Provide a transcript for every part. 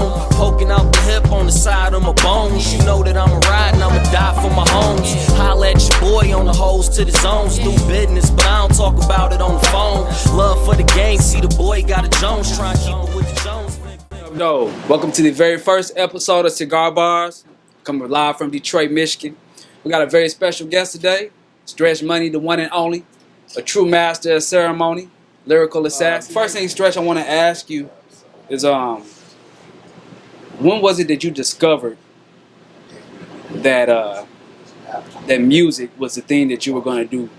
chrome, poking out the hip on the side of my bones. You know that I'ma ride and I'ma die for my homes. Holla at your boy on the hoes to the zones. Do business, but I don't talk about it on the phone. Love for the gang, see the boy got a Jones, trying to keep it with the Jones. No, welcome to the very first episode of Cigar Barz, coming live from Detroit, Michigan. We got a very special guest today, Stretch Money, the one and only, a true master of ceremony, lyrical assassin. First thing, Stretch, I want to ask you is, when was it that you discovered that that music was the thing that you were going to do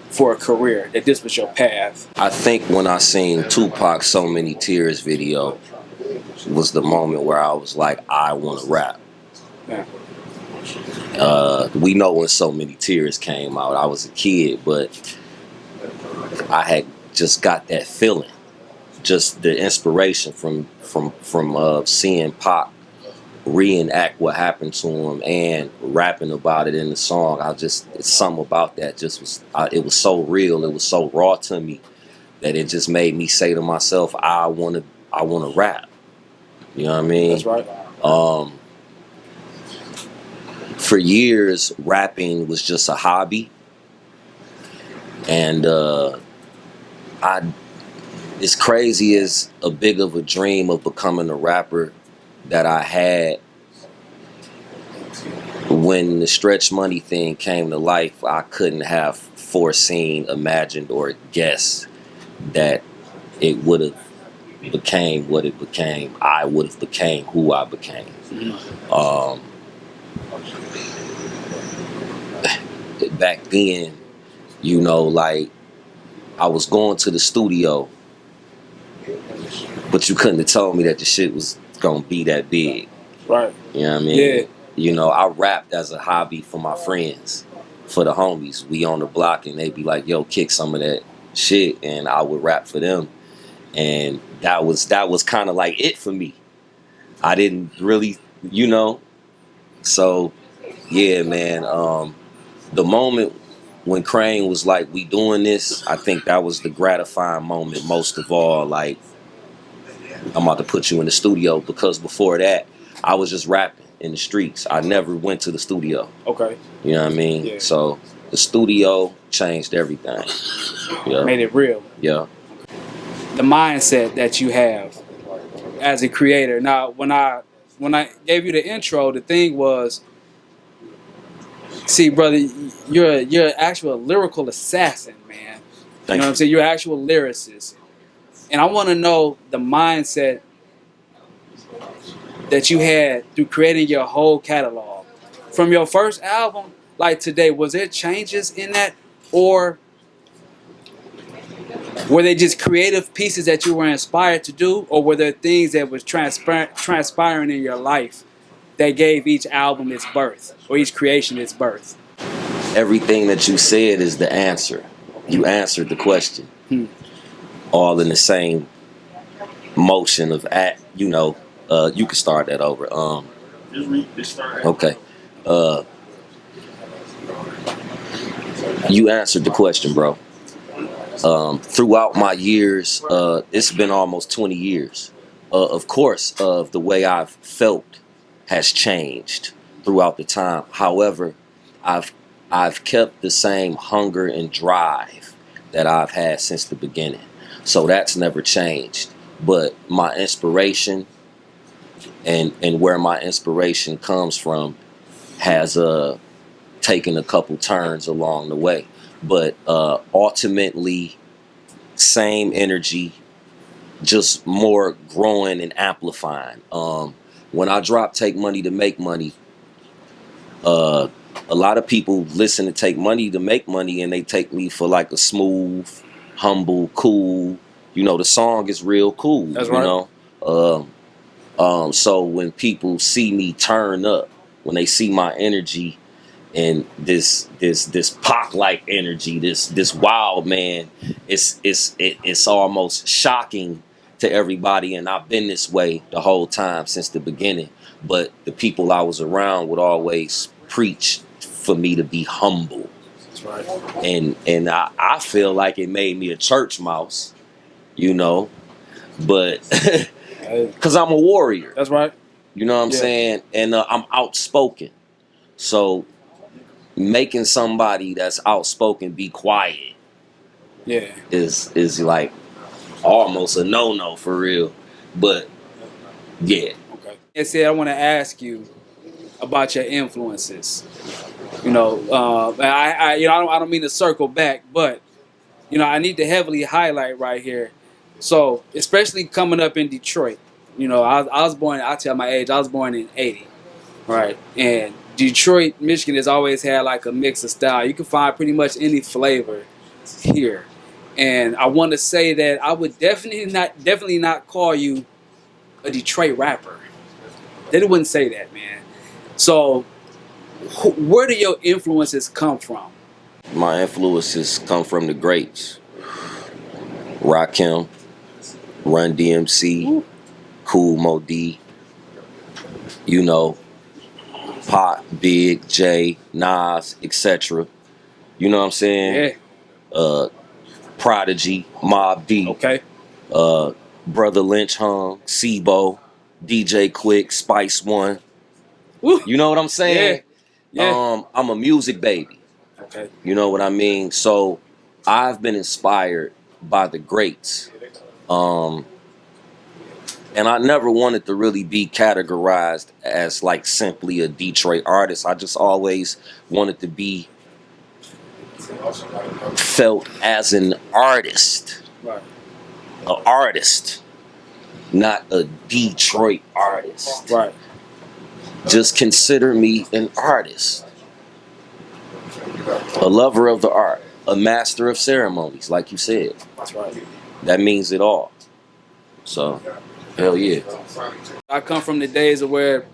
for a career, that this was your path? I think when I seen Tupac's So Many Tears video was the moment where I was like, I want to rap. Yeah. We know when So Many Tears came out, I was a kid, but I had just got that feeling, just the inspiration from seeing Pac reenact what happened to him and rapping about it in the song. It's something about that just was, it was so real, it was so raw to me that it just made me say to myself, I want to rap. You know what I mean? That's right. For years, rapping was just a hobby, and as crazy as a big of a dream of becoming a rapper that I had, when the Stretch Money thing came to life, I couldn't have foreseen, imagined, or guessed that it would have became what it became. I would have became who I became. Back then, you know, like, I was going to the studio, but you couldn't have told me that the shit was gonna be that big. Right. You know what I mean? Yeah. You know, I rapped as a hobby for my friends, for the homies. We on the block and they'd be like, yo, kick some of that shit, and I would rap for them. And that was kind of like it for me. I didn't really, you know. So yeah, man, the moment when Crane was like, we doing this, I think that was the gratifying moment most of all. Like, I'm about to put you in the studio, because before that, I was just rapping in the streets. I never went to the studio. Okay. You know what I mean? Yeah. So the studio changed everything. Yeah. Made it real. Yeah. The mindset that you have as a creator. Now, when I gave you the intro, the thing was, see, brother, you're an actual lyrical assassin, man. You know what I'm saying? You're an actual lyricist. And I want to know the mindset that you had through creating your whole catalog. From your first album, like today, was there changes in that? Or were they just creative pieces that you were inspired to do? Or were there things that was transpiring in your life that gave each album its birth, or each creation its birth? Everything that you said is the answer. You answered the question. All in the same motion of you know, you can start that over. Okay. You answered the question, bro. Throughout my years, it's been almost 20 years. Of course, the way I've felt has changed throughout the time. However, I've kept the same hunger and drive that I've had since the beginning. So that's never changed. But my inspiration and where my inspiration comes from has taken a couple turns along the way. But ultimately, same energy, just more growing and amplifying. When I drop Take Money to Make Money, a lot of people listen to Take Money to Make Money and they take me for like a smooth, humble, cool. You know, the song is real cool. That's right. You know, so when people see me turn up, when they see my energy and this Pac-like energy, this wild man, it's almost shocking to everybody. And I've been this way the whole time since the beginning. But the people I was around would always preach for me to be humble. That's right. And I feel like it made me a church mouse, you know. But Because I'm a warrior. That's right. You know what I'm saying? And I'm outspoken. So making somebody that's outspoken be quiet is like almost a no-no for real. But yeah. Okay. And see, I want to ask you about your influences. You know, I don't mean to circle back, but you know, I need to heavily highlight right here. So, especially coming up in Detroit, you know, I was born. I'll tell my age. I was born in '80, right? And Detroit, Michigan has always had like a mix of style. You can find pretty much any flavor here. And I want to say that I would definitely not call you a Detroit rapper. They wouldn't say that, man. So, where do your influences come from? My influences come from the greats. Rakim, Run DMC, Cool Mo D, you know, Pop, Big, J, Nas, etc. You know what I'm saying? Yeah. Prodigy, Mob D. Okay. Brother Lynch Hung, Sibo, DJ Quick, Spice One. Woo. You know what I'm saying? Yeah. I'm a music baby. Okay. You know what I mean? So I've been inspired by the greats. And I never wanted to really be categorized as like simply a Detroit artist. I just always wanted to be felt as an artist. Right. An artist, not a Detroit artist. Right. Just consider me an artist. A lover of the art. A master of ceremonies, like you said. That's right. That means it all. So, hell yeah. I come from the days of where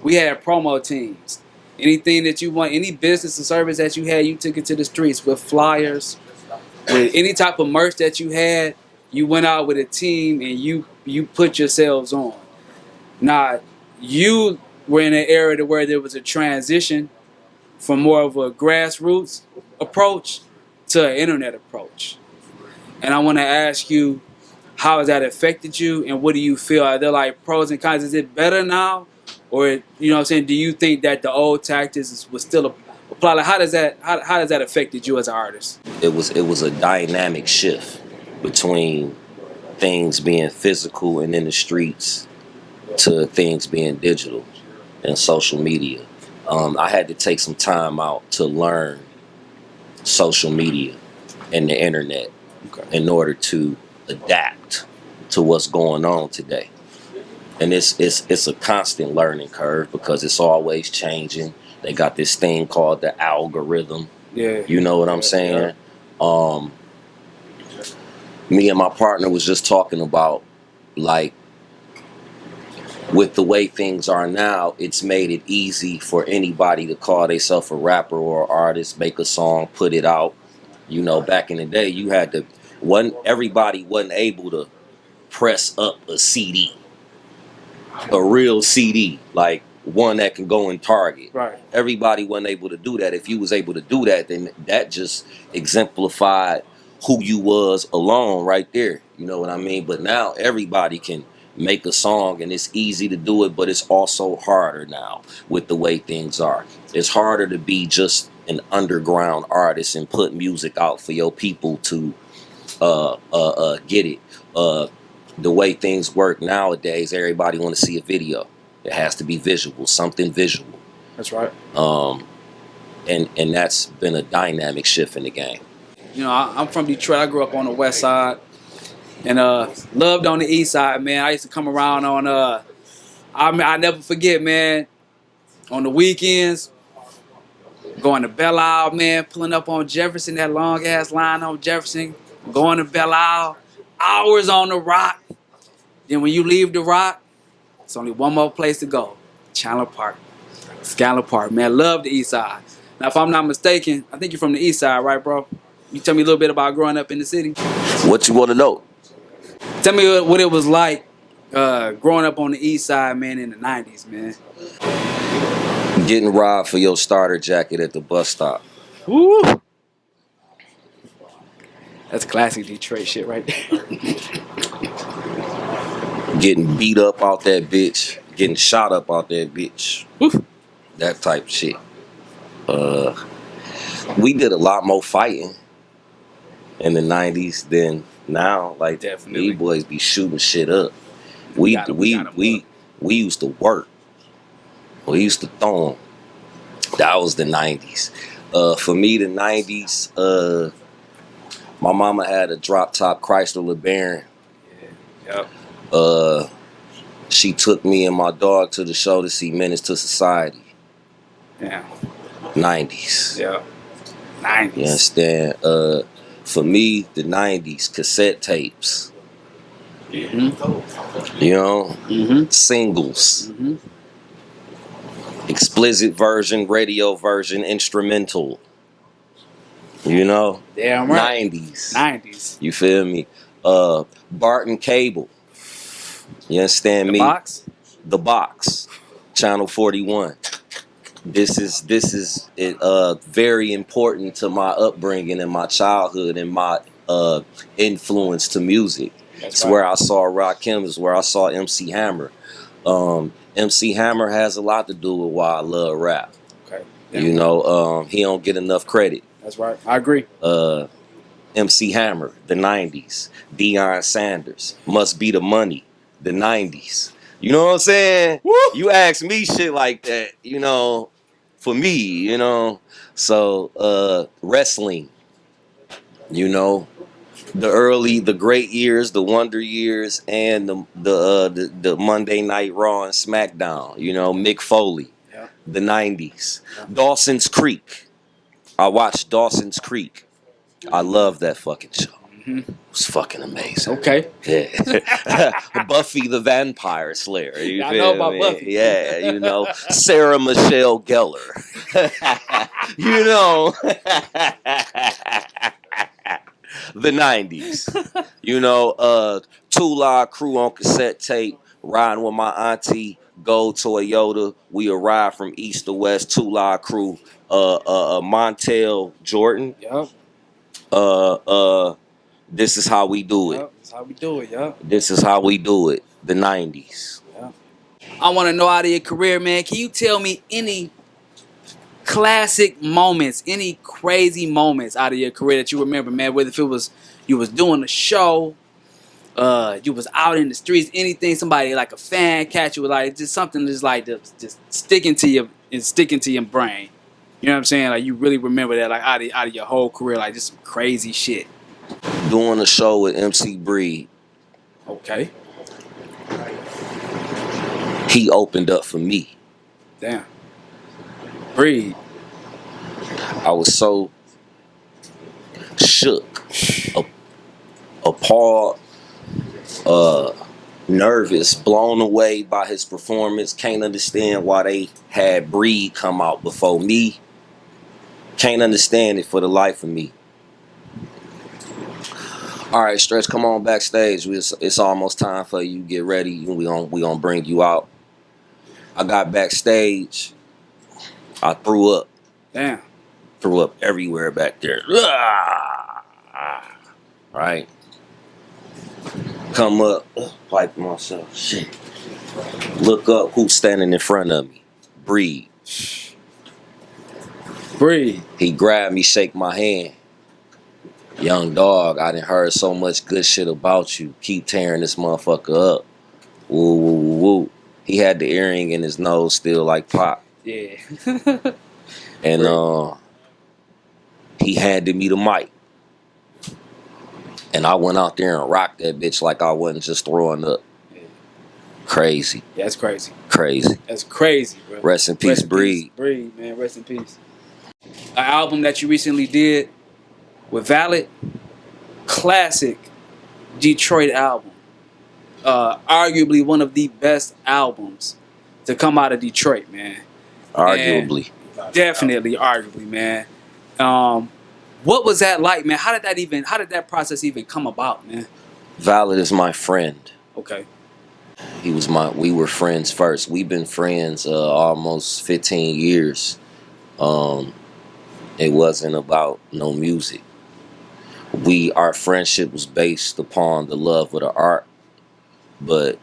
we had promo teams. Anything that you want, any business or service that you had, you took it to the streets with flyers, with any type of merch that you had. You went out with a team and you put yourselves on. Now, you were in an era to where there was a transition from more of a grassroots approach to an internet approach. And I want to ask you, how has that affected you, and what do you feel? Are there like pros and cons? Is it better now, or you know what I'm saying? Do you think that the old tactics was still apply? Like, how does that affected you as an artist? It was a dynamic shift between things being physical and in the streets to things being digital and social media. I had to take some time out to learn social media and the internet in order to adapt to what's going on today. And it's a constant learning curve because it's always changing. They got this thing called the algorithm. Yeah. You know what I'm saying? Me and my partner was just talking about, like, with the way things are now, it's made it easy for anybody to call themselves a rapper or artist, make a song, put it out. You know, back in the day, you had to, everybody wasn't able to press up a CD, a real CD, like one that can go in Target. Right. Everybody wasn't able to do that. If you was able to do that, then that just exemplified who you was alone right there. You know what I mean? But now everybody can make a song, and it's easy to do it, but it's also harder now with the way things are. It's harder to be just an underground artist and put music out for your people to get it. The way things work nowadays, everybody want to see a video. It has to be visual, something visual. That's right. And that's been a dynamic shift in the game. You know, I'm from Detroit. I grew up on the west side. And loved on the east side, man. I used to come around on, I never forget, man, on the weekends, going to Belle Isle, man, pulling up on Jefferson, that long-ass line on Jefferson, going to Belle Isle, hours on the Rock. Then when you leave the Rock, it's only one more place to go, Chandler Park, Scanlon Park, man. Love the east side. Now, if I'm not mistaken, I think you're from the east side, right, bro? You tell me a little bit about growing up in the city. What you want to know? Tell me what it was like growing up on the east side, man, in the 90s, man. Getting robbed for your starter jacket at the bus stop. Woo! That's classic Detroit shit right there. getting beat up out that bitch, getting shot up out that bitch. Woo. That type of shit. We did a lot more fighting in the 90s than now. Like, Definitely. these boys be shooting shit up. We used to work. We used to throw them. That was the 90s. For me, the 90s, my mama had a drop top Chrysler LeBaron. Yep. She took me and my dog to the show to see Menace to Society. Yeah. 90s. Yeah. 90s. You understand? For me, the 90s, cassette tapes. Mm-hmm. You know? Mm-hmm. Singles. Mm-hmm. Explicit version, radio version, instrumental. You know? Damn right. 90s. 90s. You feel me? Barton Cable. You understand me? Box? The Box. Channel 41. This is very important to my upbringing and my childhood and my influence to music. It's right. Where I saw Rakim. It's where I saw MC Hammer. MC Hammer has a lot to do with why I love rap. Okay. You know, he don't get enough credit. That's right. I agree. MC Hammer, the 90s. Deion Sanders, Must Be the Money, the 90s. You know what I'm saying? Woo! You ask me shit like that, you know, for me, you know. So, wrestling, you know, the great years, the wonder years, and the Monday Night Raw and SmackDown, you know, Mick Foley, yeah. The 90s. Yeah. Dawson's Creek. I watched Dawson's Creek. I love that fucking show. Mm-hmm. It was fucking amazing. Okay. Yeah. Buffy the Vampire Slayer. You I know about Buffy. Yeah, you know. Sarah Michelle Gellar. You know. The 90s. You know, Two-Live Crew on cassette tape, riding with my auntie, Gold Toyota. We arrived from east to west, Two-Live Crew, Montel Jordan. Yep. This is how we do it. Yep, that's how we do it, yeah. This is how we do it. The 90s. Yeah. I want to know out of your career, man. Can you tell me any classic moments, any crazy moments out of your career that you remember, man? Whether if it was you was doing a show, you was out in the streets, anything, somebody like a fan catch you, like just something just like just sticking to your brain. You know what I'm saying? Like you really remember that, like out of your whole career, like just some crazy shit. Doing a show with MC Breed. Okay. He opened up for me. Damn. Breed. I was so shook, appalled, nervous, blown away by his performance. Can't understand why they had Breed come out before me. Can't understand it for the life of me. All right, Stretch, come on backstage. It's almost time for you to get ready. We gonna bring you out. I got backstage. I threw up. Damn. Threw up everywhere back there. Right. Come up, pipe myself. Shit. Look up, who's standing in front of me? Breed. Breed. He grabbed me, shake my hand. Young dog, I done heard so much good shit about you. Keep tearing this motherfucker up. Woo, woo, woo, woo. He had the earring in his nose still like Pop. Yeah. And he handed me the mic. And I went out there and rocked that bitch like I wasn't just throwing up. Yeah. Crazy. Yeah, that's crazy. Crazy. That's crazy, bro. Rest in peace, Breed. Breed, man. Rest in peace. An album that you recently did with Valid, classic Detroit album. Arguably one of the best albums to come out of Detroit, man. Arguably. And definitely arguably, man. What was that like, man? How did that process even come about, man? Valid is my friend. Okay. We were friends first. We've been friends almost 15 years. It wasn't about no music. Our friendship was based upon the love of the art, but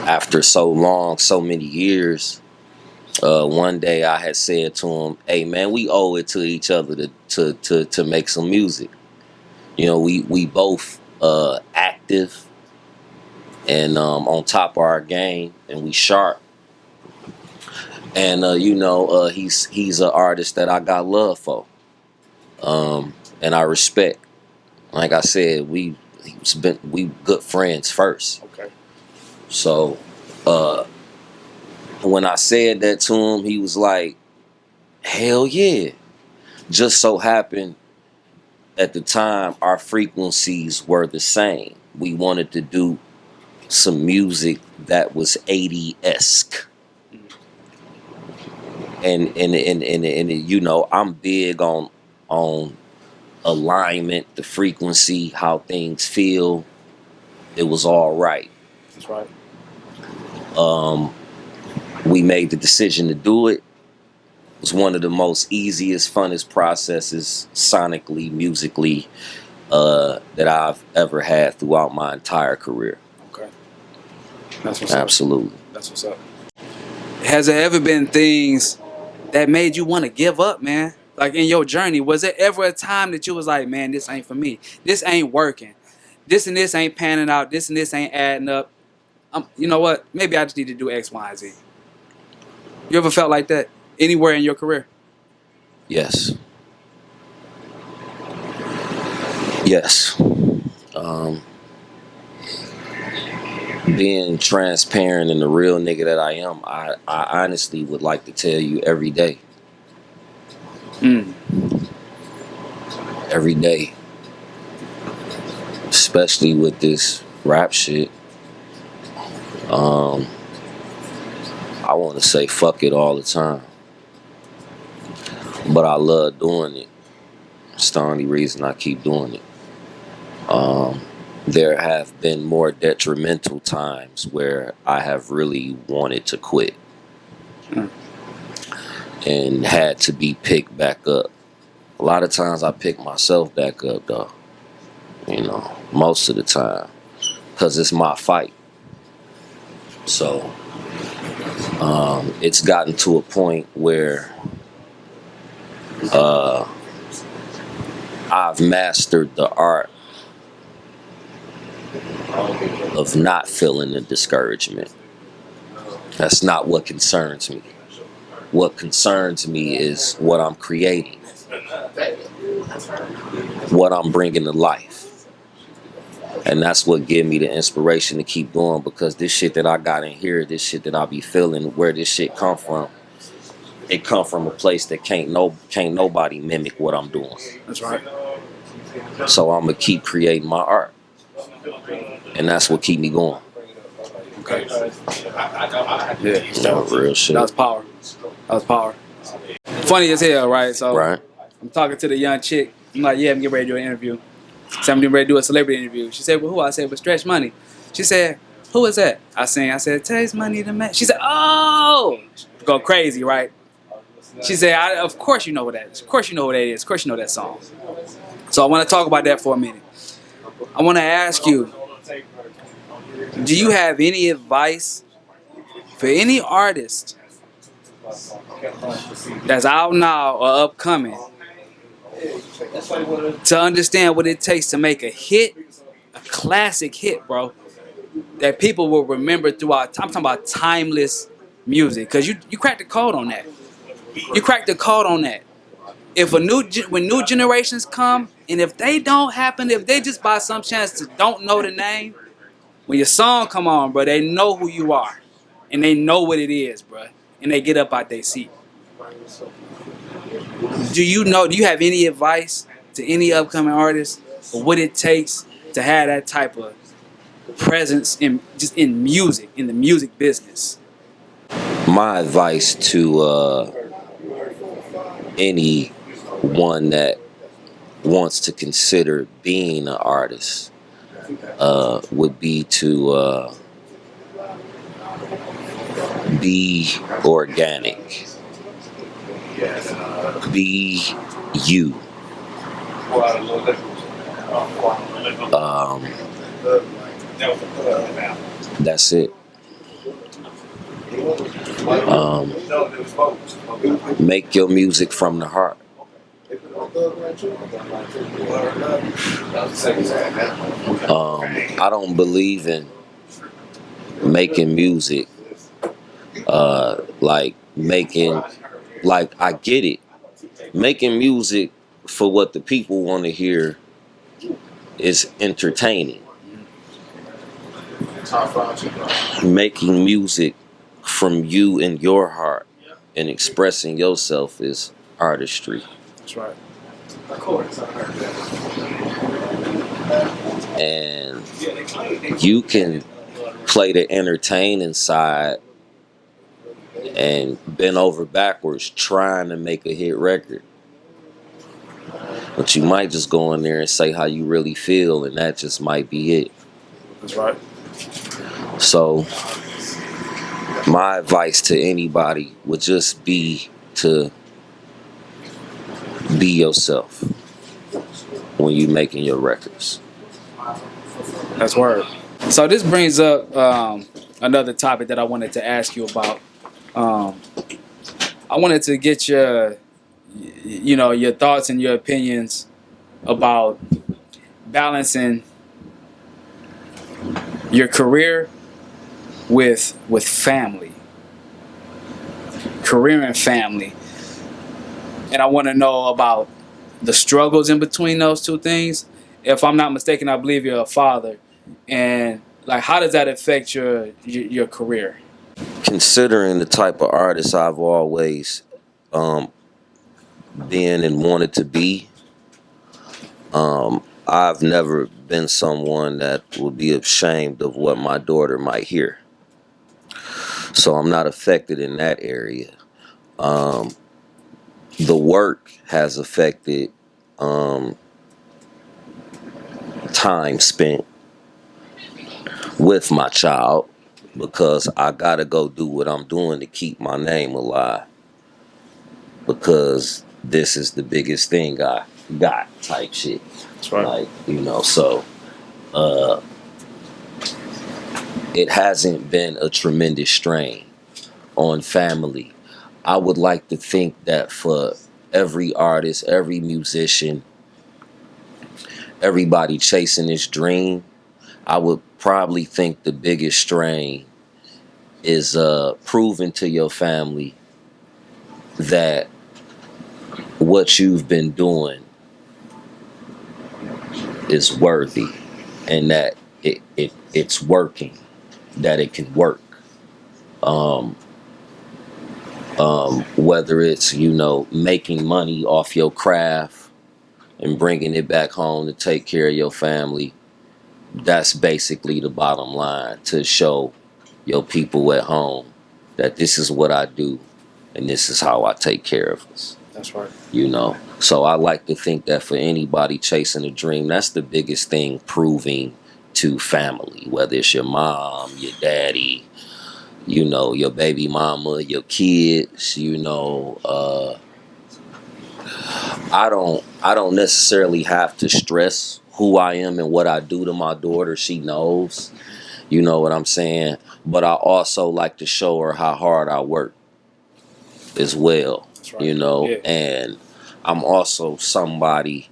after so long, so many years, one day I had said to him, "Hey man, we owe it to each other to make some music. You know, we both active and on top of our game, and we sharp. And he's an artist that I got love for, and I respect. Like I said, we good friends first. Okay. So when I said that to him, he was like, "Hell yeah!" Just so happened at the time our frequencies were the same. We wanted to do some music that was 80-esque. And you know, I'm big on alignment, the frequency, how things feel. It was all right. That's right. We made the decision to do it. It was one of the most easiest, funnest processes sonically, musically, that I've ever had throughout my entire career. Okay. That's what's Absolutely. up. That's what's up. Has there ever been things that made you want to give up, man? Like in your journey, was there ever a time that you was like, man, this ain't for me. This ain't working. This and this ain't panning out. This and this ain't adding up. You know what? Maybe I just need to do X, Y, and Z. You ever felt like that anywhere in your career? Yes. Yes. Being transparent and the real nigga that I am, I honestly would like to tell you every day. Every day. Especially with this rap shit. I want to say fuck it all the time. But I love doing it. It's the only reason I keep doing it. There have been more detrimental times where I have really wanted to quit. And had to be picked back up. A lot of times I pick myself back up though. You know, most of the time. Because it's my fight. So, it's gotten to a point where I've mastered the art of not feeling the discouragement. That's not what concerns me. What concerns me is what I'm creating, what I'm bringing to life. And that's what gives me the inspiration to keep going, because this shit that I got in here, this shit that I be feeling, where this shit come from, it come from a place that can't nobody mimic what I'm doing. That's right. So I'm gonna keep creating my art, and that's what keep me going. Okay. Yeah. No, real shit. That was power. That was power. Funny as hell, right? So Right. I'm talking to the young chick. I'm like, yeah, I'm getting ready to do an interview. So I'm getting ready to do a celebrity interview. She said, well, who? I said, well, Stretch Money. She said, who is that? I said, Taste Money the man. She said, oh! Go crazy, right? She said, of course you know what that is. Of course you know who that is. Of course you know that song. So I want to talk about that for a minute. I want to ask you, do you have any advice for any artist that's out now or upcoming to understand what it takes to make a hit, a classic hit, bro, that people will remember throughout? I'm talking about timeless music, because you cracked the code on that. You cracked the code on that. If when new generations come, and if they don't happen, if they just by some chance don't know the name, when your song come on, bro, they know who you are, and they know what it is, bro, and they get up out their seat. Do you have any advice to any upcoming artists for what it takes to have that type of presence in music, in the music business? My advice to anyone that wants to consider being an artist would be to be organic. Be you. That's it. Make your music from the heart. I don't believe in making music like I get it. Making music for what the people want to hear is entertaining. Making music from you and your heart and expressing yourself is artistry. That's right. And you can play the entertaining side and bend over backwards trying to make a hit record. But you might just go in there and say how you really feel, and that just might be it. That's right. So my advice to anybody would just be to be yourself when you're making your records. That's word. So this brings up another topic that I wanted to ask you about. I wanted to get your thoughts and your opinions about balancing your career with family. Career and family. And I want to know about the struggles in between those two things. If I'm not mistaken, I believe you're a father. And like, how does that affect your career? Considering the type of artist I've always been and wanted to be, I've never been someone that would be ashamed of what my daughter might hear. So I'm not affected in that area. The work has affected time spent with my child, because I gotta go do what I'm doing to keep my name alive, because this is the biggest thing I got, type shit. That's right. Like, so it hasn't been a tremendous strain on family. I would like to think that for every artist, every musician, everybody chasing this dream, I would probably think the biggest strain is proving to your family that what you've been doing is worthy, and that it's working, that it can work. Whether it's, making money off your craft and bringing it back home to take care of your family, that's basically the bottom line, to show your people at home that this is what I do and this is how I take care of us. That's right. So I like to think that for anybody chasing a dream, that's the biggest thing, proving to family, whether it's your mom, your daddy, your baby mama, your kids, I don't necessarily have to stress who I am and what I do to my daughter. She knows, you know what I'm saying? But I also like to show her how hard I work as well, That's right. Yeah. And I'm also somebody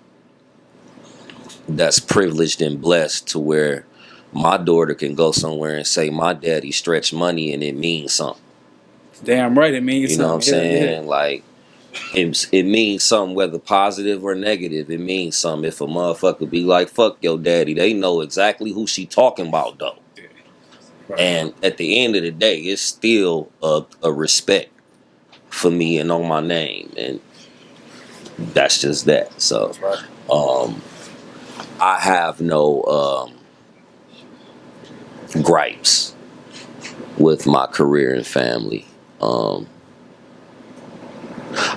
that's privileged and blessed to where my daughter can go somewhere and say, my daddy stretched money, and it means something. Damn right, it means something. You know what I'm saying? Yeah. Like, it means something, whether positive or negative. It means something. If a motherfucker be like, fuck your daddy, they know exactly who she talking about, though. Yeah. Right. And at the end of the day, it's still a respect for me and on my name. And that's just that. So, that's right. I have no gripes with my career and family.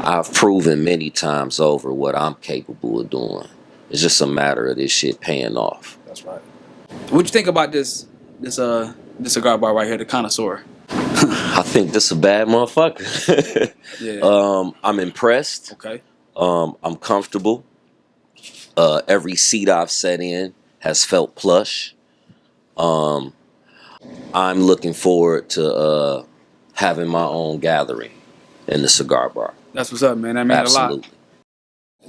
I've proven many times over what I'm capable of doing. It's just a matter of this shit paying off. That's right. What'd you think about this cigar bar right here, the Connoisseur? I think this a bad motherfucker. Yeah. I'm impressed. Okay. I'm comfortable. Every seat I've sat in has felt plush. I'm looking forward to having my own gathering in the cigar bar. That's what's up, man. That means a lot.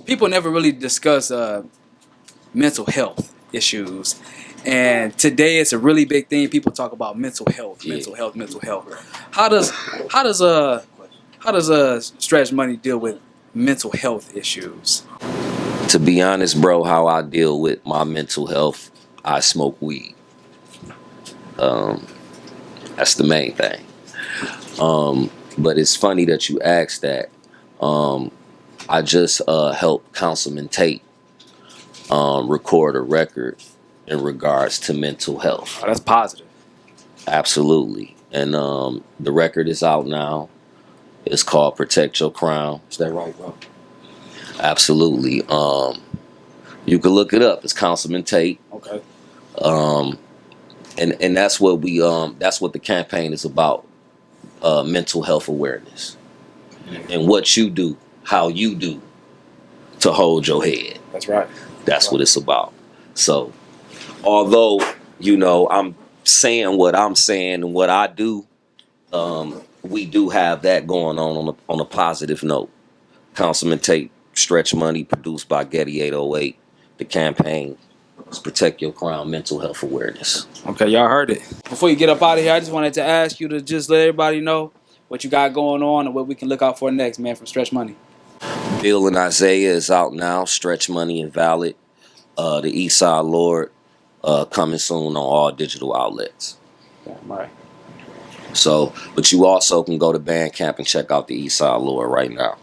People never really discuss mental health issues, and today it's a really big thing. People talk about mental health. How does Stretch Money deal with mental health issues? To be honest, bro, how I deal with my mental health, I smoke weed. That's the main thing. But it's funny that you asked that. I just helped Councilman Tate record a record in regards to mental health. Oh, that's positive. Absolutely. And the record is out now. It's called Protect Your Crown. Is that right, bro? Absolutely. You can look it up. It's Councilman Tate. Okay. And that's what that's what the campaign is about. Mental health awareness. And what you do, how you do to hold your head. That's right. That's what it's about. So, although, you know, I'm saying what I'm saying and what I do, we do have that going on a positive note. Councilman Tate, Stretch Money, produced by Getty 808. The campaign is Protect Your Crown, mental health awareness. Okay, y'all heard it. Before you get up out of here, I just wanted to ask you to just let everybody know what you got going on and what we can look out for next, man, from Stretch Money. Bill and Isaiah is out now. Stretch Money and Valid. The Eastside Lord coming soon on all digital outlets. Yeah, right. So, but you also can go to Bandcamp and check out the Eastside Lord right now.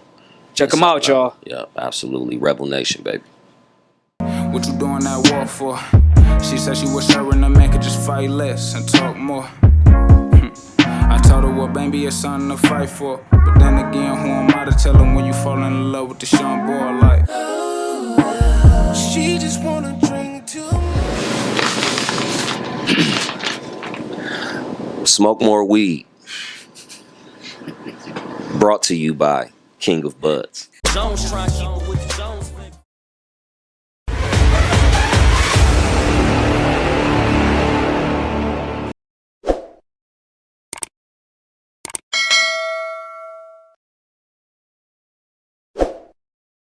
Check them out, y'all. Yeah, absolutely. Rebel Nation, baby. What you doing that war for? She said she wish her and the man could just fight less and talk more. I told her, well, baby, it's something to fight for. But then again, who am I to tell him when you fall in love with the young boy like? She just wanna drink too. Smoke more weed. Brought to you by King of Buds. Jones trying to keep